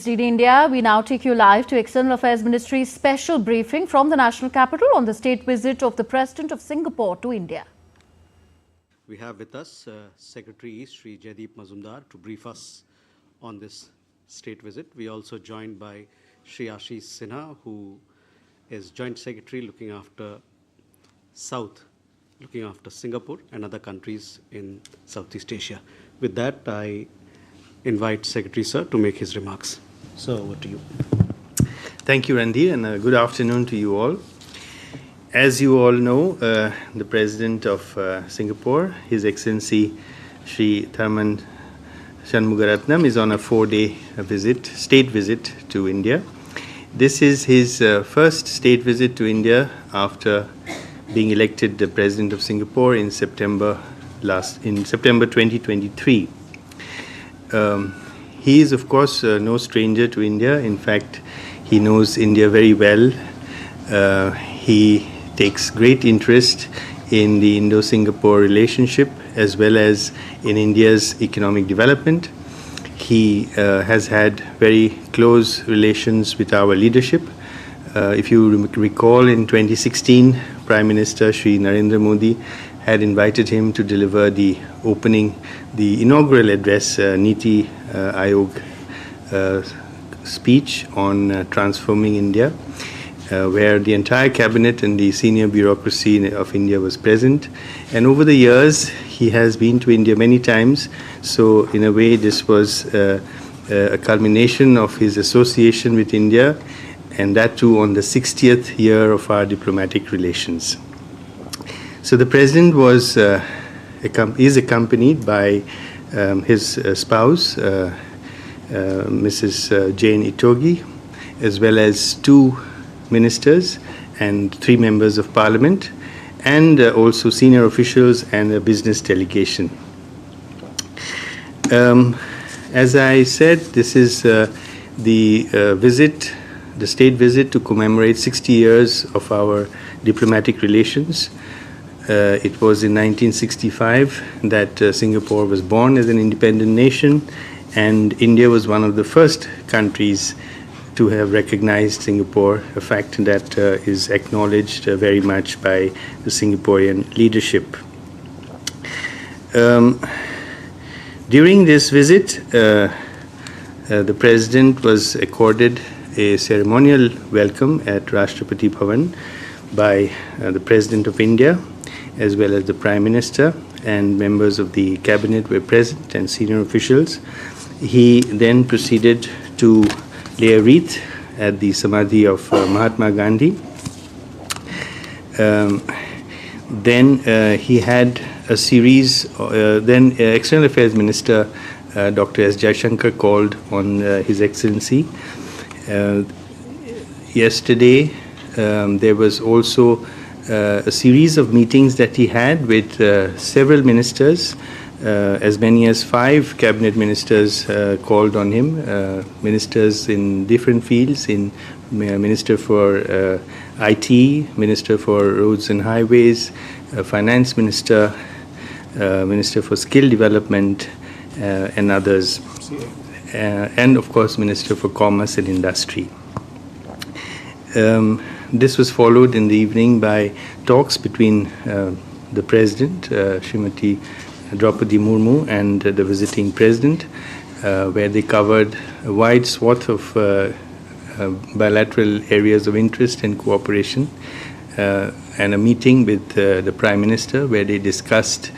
East India, we now take you live to External Affairs Ministry's special briefing from the national capital on the state visit of the President of Singapore to India. We have with us Secretary East Jaideep Mazumdar to brief us on this state visit. We are also joined by Shri Ashish Sinha, who is Joint Secretary looking after South, looking after Singapore and other countries in Southeast Asia. With that, I invite Secretary Sir to make his remarks. So, over to you. Thank you, Randir, and good afternoon to you all. As you all know, the President of Singapore, His Excellency Shri Tharman Shanmugaratnam, is on a 4-day state visit to India. This is his first state visit to India after being elected the President of Singapore in September 2023. He is, of course, no stranger to India. In fact, he knows India very well. He takes great interest in the Indo-Singapore relationship as well as in India's economic development. He has had very close relations with our leadership. If you recall, in 2016, Prime Minister Shri Narendra Modi had invited him to deliver the inaugural address, Niti Aayog speech on transforming India, where the entire cabinet and the senior bureaucracy of India was present. And over the years, he has been to India many times. So in a way, this was a culmination of his association with India, and that too on the 60th year of our diplomatic relations. So the President is accompanied by his spouse, Mrs. Jane Itogi, as well as 2 ministers and 3 members of Parliament, and also senior officials and a business delegation. As I said, this is the state visit to commemorate 60 years of our diplomatic relations. It was in 1965 that Singapore was born as an independent nation, and India was one of the first countries to have recognized Singapore, a fact that is acknowledged very much by the Singaporean leadership. During this visit, the President was accorded a ceremonial welcome at Rashtrapati Bhavan by the President of India, as well as the Prime Minister, and members of the cabinet were present and senior officials. He then proceeded to lay a wreath at the Samadhi of Mahatma Gandhi. Then he had a series, then External Affairs Minister Dr. S. Jaishankar called on His Excellency. Yesterday, there was also a series of meetings that he had with several ministers. As many as 5 cabinet ministers called on him, ministers in different fields, in Minister for IT, Minister for Roads and Highways, Finance Minister, Minister for Skill Development, and others, and of course Minister for Commerce and Industry. This was followed in the evening by talks between the President, Srimati Draupadi Murmu, and the visiting President, where they covered a wide swath of bilateral areas of interest and cooperation, and a meeting with the Prime Minister where they discussed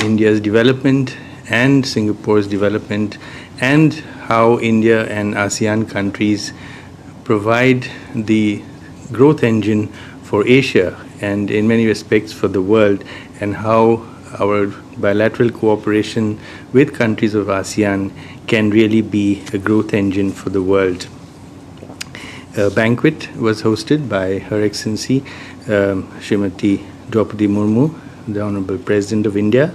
India's development and Singapore's development, and how India and ASEAN countries provide the growth engine for Asia and in many respects for the world, and how our bilateral cooperation with countries of ASEAN can really be a growth engine for the world. A banquet was hosted by Her Excellency Srimati Draupadi Murmu, the Honorable President of India.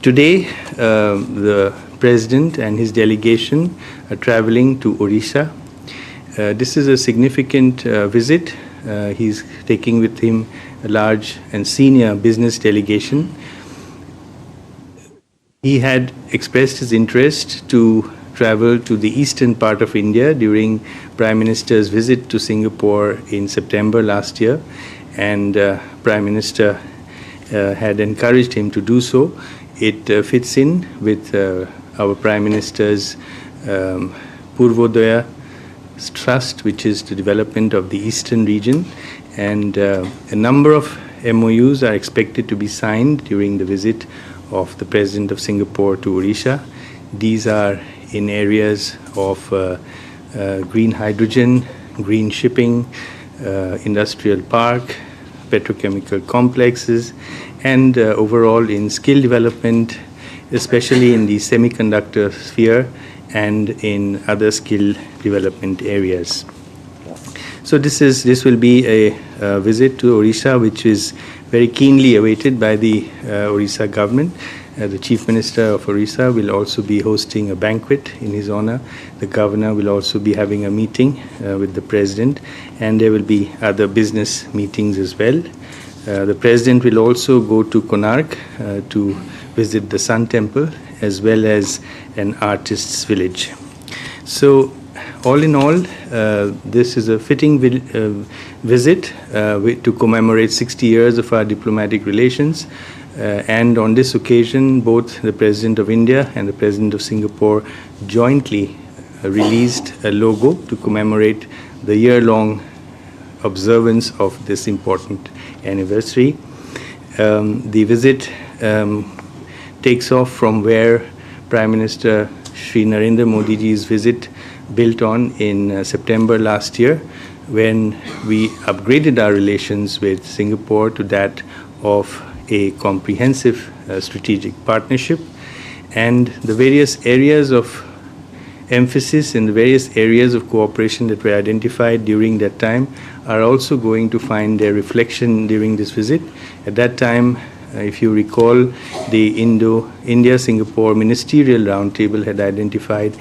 Today, the President and his delegation are traveling to Odisha. This is a significant visit. He's taking with him a large and senior business delegation. He had expressed his interest to travel to the eastern part of India during Prime Minister's visit to Singapore in September last year, and Prime Minister had encouraged him to do so. It fits in with our Prime Minister's Purvodaya Trust, which is the development of the eastern region, and a number of MOUs are expected to be signed during the visit of the President of Singapore to Odisha. These are in areas of green hydrogen, green shipping, industrial park, petrochemical complexes, and overall in skill development, especially in the semiconductor sphere and in other skill development areas. So this will be a visit to Odisha, which is very keenly awaited by the Odisha government. The Chief Minister of Odisha will also be hosting a banquet in his honor. The Governor will also be having a meeting with the President, and there will be other business meetings as well. The President will also go to Konark to visit the Sun Temple as well as an artist's village. So all in all, this is a fitting visit to commemorate 60 years of our diplomatic relations. And on this occasion, both the President of India and the President of Singapore jointly released a logo to commemorate the year-long observance of this important anniversary. The visit takes off from where Prime Minister Shri Narendra Modi ji's visit built on in September last year, when we upgraded our relations with Singapore to that of a comprehensive strategic partnership, and the various areas of emphasis and the various areas of cooperation that were identified during that time are also going to find their reflection during this visit. At that time, if you recall, the India-Singapore Ministerial Roundtable had identified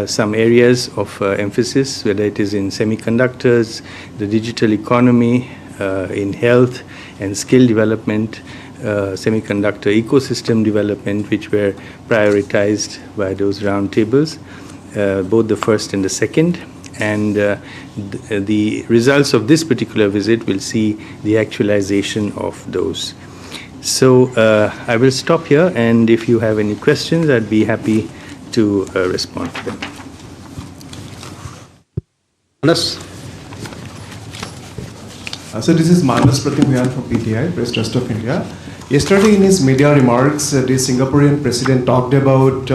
some areas of emphasis, whether it is in semiconductors, the digital economy, in health and skill development, semiconductor ecosystem development, which were prioritized by those roundtables, both the first and the second. And the results of this particular visit will see the actualization of those. So I will stop here, and if you have any questions, I'd be happy to respond to them. Manas? So this is Manas Pratimhuyan from PTI, Press Trust of India. Yesterday in his media remarks, the Singaporean president talked about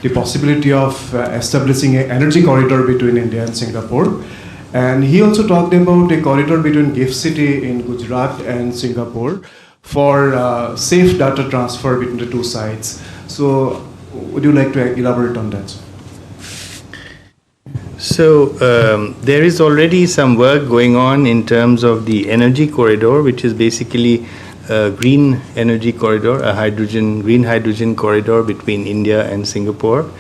the possibility of establishing an energy corridor between India and Singapore. And he also talked about a corridor between Gift City in Gujarat and Singapore for safe data transfer between the two sides. So would you like to elaborate on that? So there is already some work going on in terms of the energy corridor, which is basically a green energy corridor, a green hydrogen corridor between India and Singapore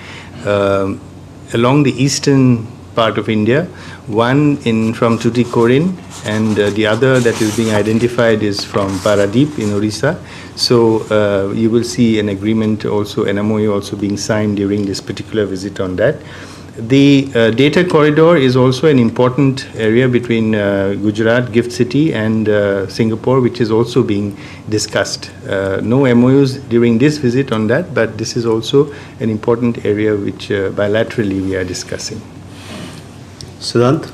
along the eastern part of India. One from Tuticorin, and the other that is being identified is from Paradip in Odisha. So you will see an agreement also, an MOU also being signed during this particular visit on that. The data corridor is also an important area between Gujarat, Gift City, and Singapore, which is also being discussed. No MOUs during this visit on that, but this is also an important area which bilaterally we are discussing. Siddhant?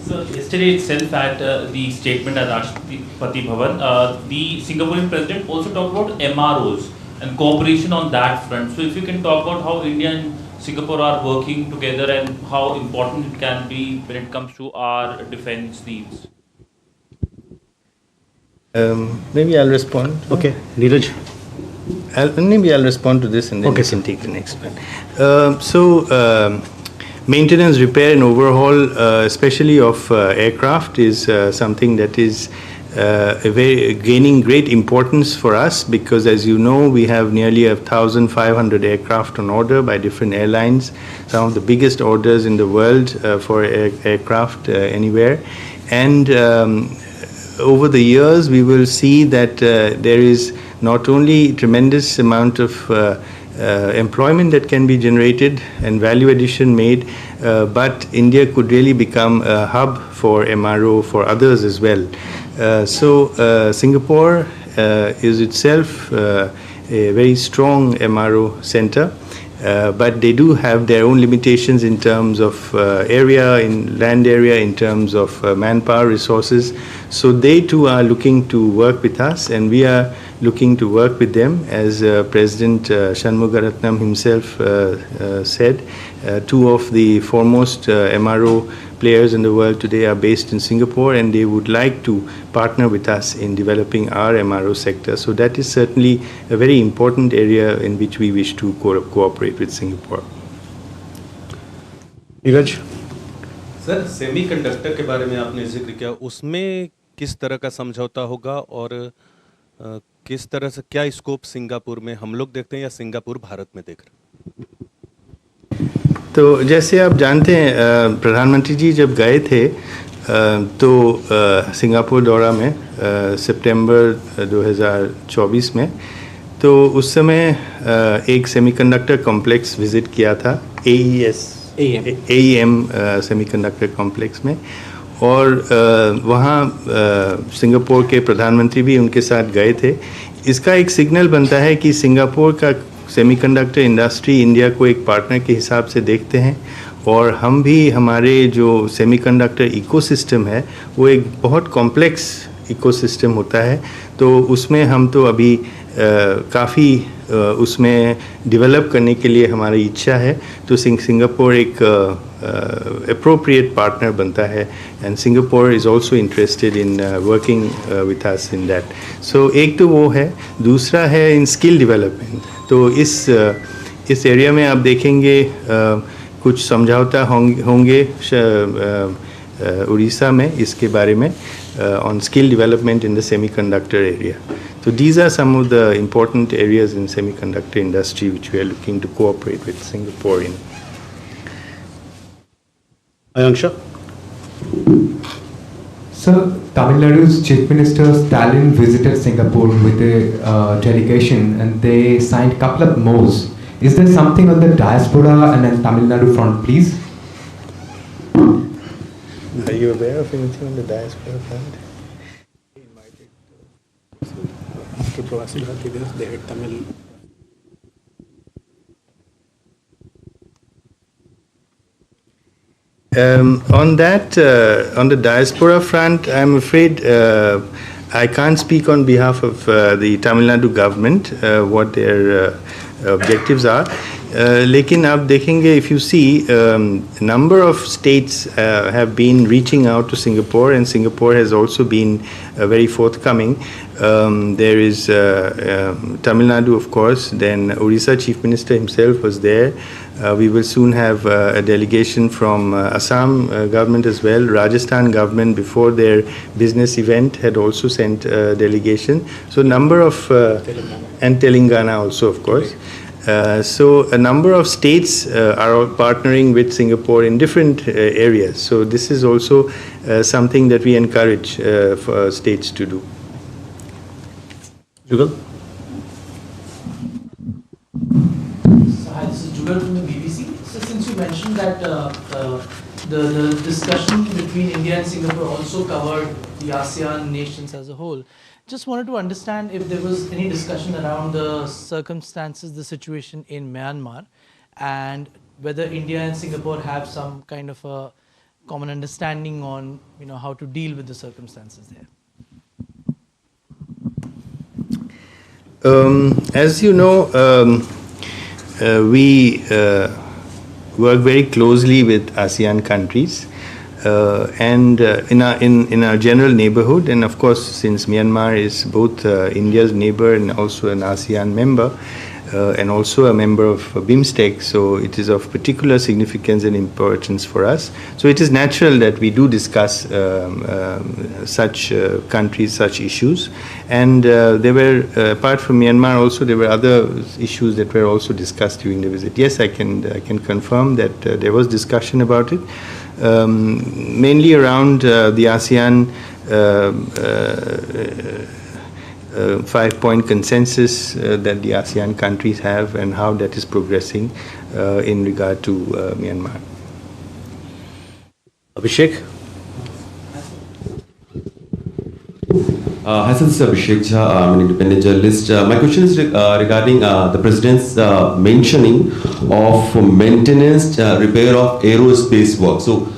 So yesterday itself at the statement at Rashtrapati Bhavan, the Singaporean president also talked about MROs and cooperation on that front. So if you can talk about how India and Singapore are working together and how important it can be when it comes to our defense needs. Maybe I'll respond. Okay, Neeraj? Maybe I'll respond to this and then okay, we can take the next one. Maintenance, repair and overhaul, especially of aircraft, is something that is gaining great importance for us, because as you know, we have nearly 1,500 aircraft on order by different airlines, some of the biggest orders in the world for aircraft anywhere. And over the years, we will see that there is not only tremendous amount of employment that can be generated and value addition made, but India could really become a hub for MRO for others as well. So Singapore is itself a very strong MRO center. But they do have their own limitations in terms of area, in land area, in terms of manpower resources. So they too are looking to work with us, and we are looking to work with them. As President Shanmugaratnam himself said, two of the foremost MRO players in the world today are based in Singapore, and they would like to partner with us in developing our MRO sector. So that is certainly a very important area in which we wish to cooperate with Singapore. Neeraj? Sir semiconductor के बारे में आपने जिक्र किया, उसमें किस तरह का समझौता होगा और किस तरह से क्या स्कोप सिंगापुर में हम लोग देखते हैं या सिंगापुर भारत में देख रहे हैं? तो जैसे आप जानते हैं, प्रधानमंत्री जी जब गए थे तो सिंगापुर दौरा में सितंबर 2024 में, तो उस समय एक सेमीकंडक्टर कॉम्प्लेक्स विज़िट किया था, AEM सेमीकंडक्टर कॉम्प्लेक्स में, और वहाँ सिंगापुर के प्रधानमंत्री भी उनके साथ गए थे. इसका एक सिग्नल बनता है कि सिंगापुर का सेमीकंडक्टर इंडस्ट्री इंडिया को एक पार्टनर के हिसाब से देखते हैं, और हम भी हमारे जो सेमीकंडक्टर इकोसिस्टम है वो एक बहुत कॉम्प्लेक्स इकोसिस्टम होता है. तो उसमें हम तो अभी काफ़ी उसमें डेवलप करने के लिए हमारी इच्छा है. तो सिंगापुर एक appropriate partner बनता है, and Singapore is also interested in working with us in that. So एक तो वो है, दूसरा है in skill development. तो इस एरिया में आप देखेंगे कुछ समझौता होंगे उड़ीसा में इसके बारे में on skill development in the semiconductor area. So these are some of the important areas in semiconductor industry which we are looking to cooperate with Singapore in. Ayanksha? Sir, Tamil Nadu's Chief Minister Stalin visited Singapore with a delegation, and they signed a couple of MOUs. Is there something on the diaspora and then Tamil Nadu front, please? Are you aware of anything on the diaspora front? After Pravasi Bharati Divas, they had Tamil. On that, on the diaspora front, I'm afraid I can't speak on behalf of the Tamil Nadu government what their objectives are. लेकिन आप देखेंगे, if you see, number of states have been reaching out to Singapore, and Singapore has also been very forthcoming. There is Tamil Nadu, of course, then Odisha Chief Minister himself was there. We will soon have a delegation from Assam government as well. Rajasthan government, before their business event, had also sent a delegation. So number of, and Telangana also, of course. So a number of states are partnering with Singapore in different areas. So this is also something that we encourage for states to do. Jugal? Hi, this is Jugal from the BBC. So since you mentioned that the discussion between India and Singapore also covered the ASEAN nations as a whole, just wanted to understand if there was any discussion around the circumstances, the situation in Myanmar, and whether India and Singapore have some kind of a common understanding on, how to deal with the circumstances there. As you know, we work very closely with ASEAN countries. And in our general neighborhood, and of course, since Myanmar is both India's neighbor and also an ASEAN member, and also a member of BIMSTEC, so it is of particular significance and importance for us. So it is natural that we do discuss such countries, such issues. And there were, apart from Myanmar, also there were other issues that were also discussed during the visit. Yes, I can confirm that there was discussion about it. Mainly around the ASEAN 5-point consensus that the ASEAN countries have and how that is progressing in regard to Myanmar. Abhishek? Hi, sir, this is Abhishek Jha. I'm an independent journalist. My question is regarding the President's mentioning of maintenance, repair of aerospace work. So,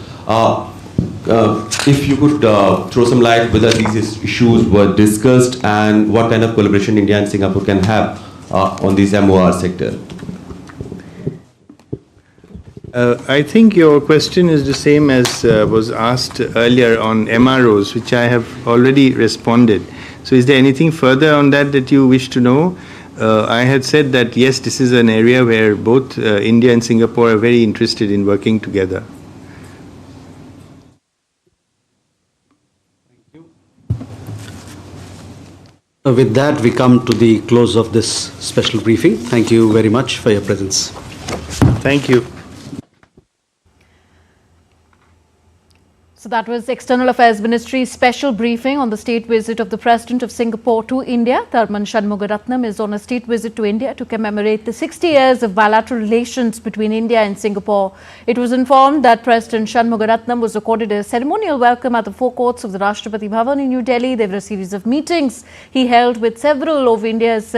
if you could throw some light whether these issues were discussed and what kind of collaboration India and Singapore can have on this MOR sector. I think your question is the same as was asked earlier on MROs, which I have already responded. So is there anything further on that you wish to know? I had said that yes, this is an area where both India and Singapore are very interested in working together. With that, we come to the close of this special briefing. Thank you very much for your presence. Thank you. So that was External Affairs Ministry's special briefing on the state visit of the President of Singapore to India. Tharman Shanmugaratnam is on a state visit to India to commemorate the 60 years of bilateral relations between India and Singapore. It was informed that President Shanmugaratnam was accorded a ceremonial welcome at the forecourts of the Rashtrapati Bhavan in New Delhi. There were a series of meetings he held with several of India's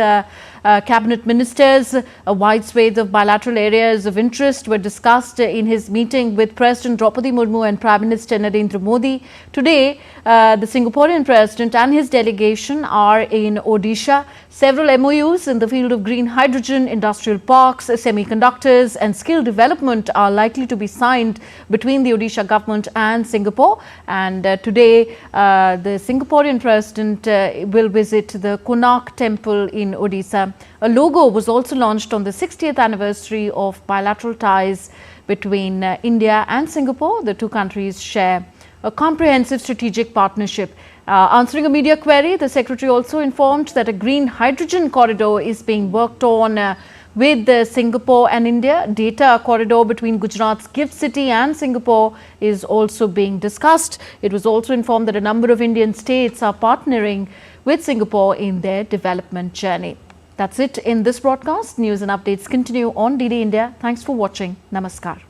cabinet ministers. A wide swathe of bilateral areas of interest were discussed in his meeting with President Draupadi Murmu and Prime Minister Narendra Modi. Today, the Singaporean President and his delegation are in Odisha. Several MOUs in the field of green hydrogen, industrial parks, semiconductors and skill development are likely to be signed between the Odisha government and Singapore. And today, the Singaporean President will visit the Konark Temple in Odisha. A logo was also launched on the 60th anniversary of bilateral ties between India and Singapore. The two countries share a comprehensive strategic partnership. Answering a media query, the Secretary also informed that a green hydrogen corridor is being worked on with Singapore and India. Data corridor between Gujarat's Gift City and Singapore is also being discussed. It was also informed that a number of Indian states are partnering with Singapore in their development journey. That's it in this broadcast. News and updates continue on DD India. Thanks for watching. Namaskar.